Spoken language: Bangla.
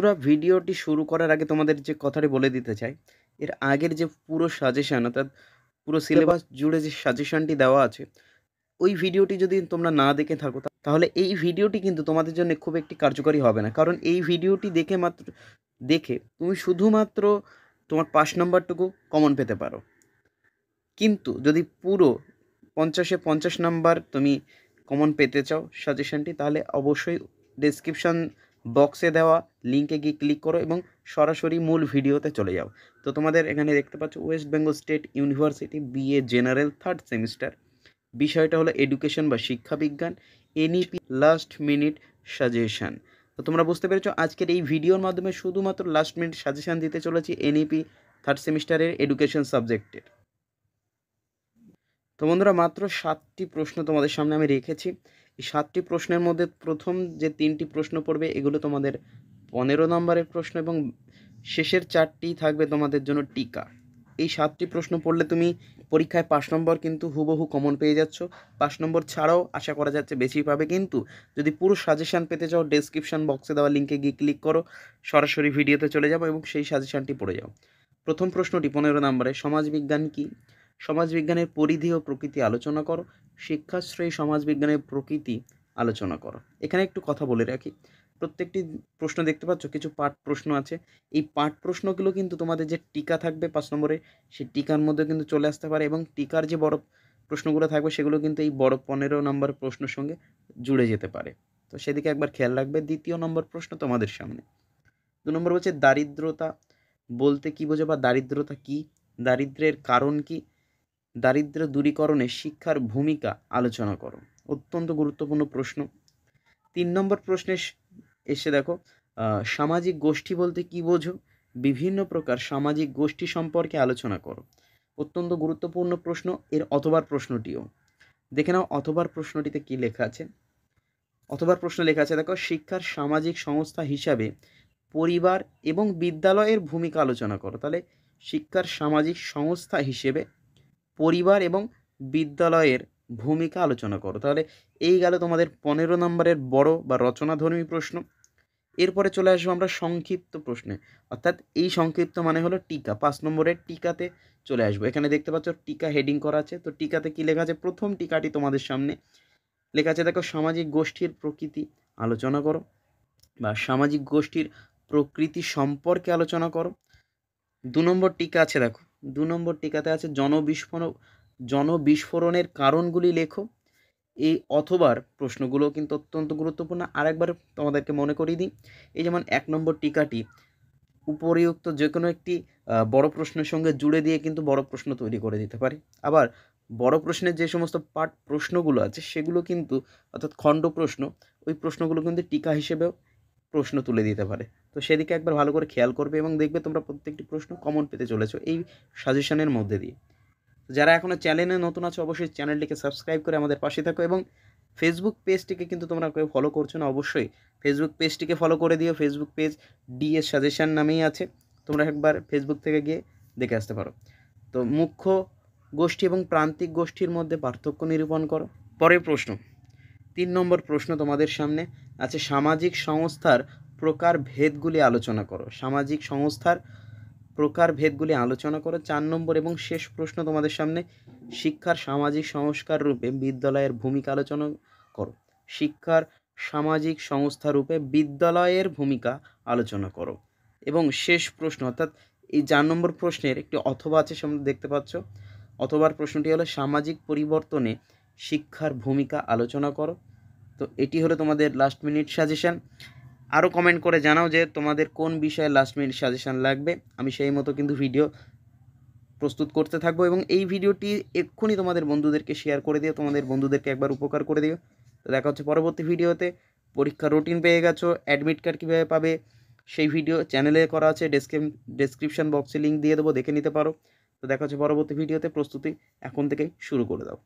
তোরা ভিডিওটি শুরু করার আগে তোমাদের যে কথাটি বলে দিতে চাই, এর আগের যে পুরো সাজেশন অর্থাৎ পুরো সিলেবাস জুড়ে যে সাজেশনটি দেওয়া আছে, ওই ভিডিওটি যদি তোমরা না দেখে থাকো তাহলে এই ভিডিওটি কিন্তু তোমাদের জন্য খুব একটি কার্যকরী হবে না। কারণ এই ভিডিওটি দেখে তুমি শুধুমাত্র তোমার ৫ নাম্বারটুকু কমন পেতে পারো। কিন্তু যদি পুরো ৫০-এ ৫০ নাম্বার তুমি কমন পেতে চাও সাজেশনটি, তাহলে অবশ্যই ডেসক্রিপশন বক্সে দেওয়া লিঙ্কে গিয়ে ক্লিক করো এবং সরাসরি মূল ভিডিওতে চলে যাও। তো তোমাদের এখানে দেখতে পাচ্ছ West Bengal state university BA general 3rd semester, বিষয়টা হলো এডুকেশন বা শিক্ষাবিজ্ঞান, এনইপি লাস্ট মিনিট সাজেশন। তো তোমরা বুঝতে পেরেছো আজকের এই ভিডিওর মাধ্যমে শুধুমাত্র লাস্ট মিনিট সাজেশন দিতে চলেছি এনইপি 3rd সেমিস্টারের এডুকেশন সাবজেক্টের। তো বন্ধুরা, মাত্র 7টি প্রশ্ন তোমাদের সামনে আমি রেখেছি। এই 7টি প্রশ্নের মধ্যে প্রথম যে 3টি প্রশ্ন পড়বে এগুলো তোমাদের 15 নম্বরের প্রশ্ন এবং শেষের 4টি থাকবে তোমাদের জন্য টিকা। এই 7টি প্রশ্ন পড়লে তুমি পরীক্ষায় 5 নম্বর কিন্তু হুবহু কমন পেয়ে যাচ্ছ। 5 নম্বর ছাড়াও আশা করা যাচ্ছে বেশি পাবে। কিন্তু যদি পুরো সাজেশান পেতে চাও ডেসক্রিপশন বক্সে দেওয়া লিঙ্কে গিয়ে ক্লিক করো, সরাসরি ভিডিওতে চলে যাবো এবং সেই সাজেশানটি পড়ে যাও। প্রথম প্রশ্নটি 15 নম্বরে, সমাজবিজ্ঞান কি? সমাজবিজ্ঞানের পরিধি ও প্রকৃতি আলোচনা করো। শিক্ষাশ্রয়ী সমাজবিজ্ঞানের প্রকৃতি আলোচনা করো। এখানে একটু কথা বলে রাখি, প্রত্যেকটি প্রশ্ন দেখতে পাচ্ছ কিছু পাঠ প্রশ্ন আছে। এই পাঠ প্রশ্নগুলো কিন্তু তোমাদের যে টিকা থাকবে 5 নম্বরে, সেই টিকার মধ্যে কিন্তু চলে আসতে পারে এবং টিকার যে বড় প্রশ্নগুলো থাকবে সেগুলো কিন্তু এই বড় 15 নম্বর প্রশ্নের সঙ্গে জুড়ে যেতে পারে। তো সেদিকে একবার খেয়াল রাখবে। দ্বিতীয় নম্বর প্রশ্ন তোমাদের সামনে, 2 নম্বর হচ্ছে দারিদ্রতা বলতে কী বোঝো বা দারিদ্রতা কী? দারিদ্র্যের কারণ কী? দারিদ্র্য দূরীকরণে শিক্ষার ভূমিকা আলোচনা করো। অত্যন্ত গুরুত্বপূর্ণ প্রশ্ন। 3 নম্বর প্রশ্নে এসে দেখো, সামাজিক গোষ্ঠী বলতে কী বোঝো? বিভিন্ন প্রকার সামাজিক গোষ্ঠী সম্পর্কে আলোচনা করো। অত্যন্ত গুরুত্বপূর্ণ প্রশ্ন। এর অথবার প্রশ্নটিও দেখে নাও। অথবার প্রশ্নটিতে কী লেখা আছে? অথবার প্রশ্ন লেখা আছে দেখো, শিক্ষার সামাজিক সংস্থা হিসাবে পরিবার এবং বিদ্যালয়ের ভূমিকা আলোচনা করো। তাহলে শিক্ষার সামাজিক সংস্থা হিসেবে পরিবার এবং বিদ্যালয়ের ভূমিকা আলোচনা করো। তাহলে এই গেল তোমাদের 15 নম্বরের বড় বা রচনাধর্মী প্রশ্ন। এরপরে চলে আসবো আমরা সংক্ষিপ্ত প্রশ্নে, অর্থাৎ এই সংক্ষিপ্ত মানে হলো টিকা। 5 নম্বরের টিকাতে চলে আসবো। এখানে দেখতে পাচ্ছ টিকা হেডিং করা আছে। তো টিকাতে কি লেখা আছে? প্রথম টিকাটি তোমাদের সামনে লেখা আছে দেখো, সামাজিক গোষ্ঠীর প্রকৃতি আলোচনা করো বা সামাজিক গোষ্ঠীর প্রকৃতি সম্পর্কে আলোচনা করো। 2 নম্বর টিকা আছে দেখো, 2 নম্বর টিকাতে আছে জনবিস্ফোরণের কারণগুলি লেখো। এই অথবার প্রশ্নগুলো কিন্তু অত্যন্ত গুরুত্বপূর্ণ। আরেকবার তোমাদেরকে মনে করিয়ে দিই, এই যেমন 1 নম্বর টিকাটি উপরিউক্ত যে কোনো একটি বড় প্রশ্নের সঙ্গে জুড়ে দিয়ে কিন্তু বড় প্রশ্ন তৈরি করে দিতে পারে। আবার বড় প্রশ্নের যে সমস্ত পাঠ প্রশ্নগুলো আছে সেগুলো কিন্তু, অর্থাৎ খণ্ড প্রশ্ন, ওই প্রশ্নগুলো কিন্তু টিকা হিসেবেও প্রশ্ন তুলে দিতে পারে। তো সেদিকে একবার ভালো করে খেয়াল করবে এবং দেখবে তোমরা প্রত্যেকটি প্রশ্ন কমন পেতে চলেছো এই সাজেশনের মধ্যে দিয়ে। যারা এখনও চ্যানেলে নতুন আছো অবশ্যই চ্যানেলটিকে সাবস্ক্রাইব করে আমাদের পাশে থাকো এবং ফেসবুক পেজটিকে কিন্তু তোমরা কেউ ফলো করছো না, অবশ্যই ফেসবুক পেজটিকে ফলো করে দিও। ফেসবুক পেজ ডিএস সাজেশন নামেই আছে, তোমরা একবার ফেসবুক থেকে গিয়ে দেখে আসতে পারো। তো মুখ্য গোষ্ঠী এবং প্রান্তিক গোষ্ঠীর মধ্যে পার্থক্য নিরূপণ করো। পরের প্রশ্ন, 3 নম্বর প্রশ্ন তোমাদের সামনে আছে, সামাজিক সংস্থার প্রকারভেদগুলি আলোচনা করো। সামাজিক সংস্থার প্রকারভেদগুলি আলোচনা করো। 4 নম্বর এবং শেষ প্রশ্ন তোমাদের সামনে, শিক্ষার সামাজিক সংস্কার রূপে বিদ্যালয়ের ভূমিকা আলোচনা করো। শিক্ষার সামাজিক সংস্থা রূপে বিদ্যালয়ের ভূমিকা আলোচনা করো। এবং শেষ প্রশ্ন, অর্থাৎ এই 4 নম্বর প্রশ্নের একটি অথবা আছে, সামনে দেখতে পাচ্ছ। অথবার প্রশ্নটি হলো, সামাজিক পরিবর্তনে শিক্ষার ভূমিকা আলোচনা করো। তো এটি হলো তোমাদের লাস্ট মিনিট সাজেশন। আরও কমেন্ট করে জানাও যে তোমাদের কোন বিষয়ে লাস্ট মিনিট সাজেশান লাগবে। আমি সেই মতো কিন্তু ভিডিও প্রস্তুত করতে থাকবো এবং এই ভিডিওটি এক্ষুনি তোমাদের বন্ধুদেরকে শেয়ার করে দিও, তোমাদের বন্ধুদেরকে একবার উপকার করে দিও। তো দেখা হচ্ছে পরবর্তী ভিডিওতে। পরীক্ষার রুটিন পেয়ে গেছো, অ্যাডমিট কার্ড কীভাবে পাবে সেই ভিডিও চ্যানেলে করা আছে, ডেসক্রিপশন বক্সে লিঙ্ক দিয়ে দেবো, দেখে নিতে পারো। তো দেখা হচ্ছে পরবর্তী ভিডিওতে। প্রস্তুতি এখন থেকেই শুরু করে দাও।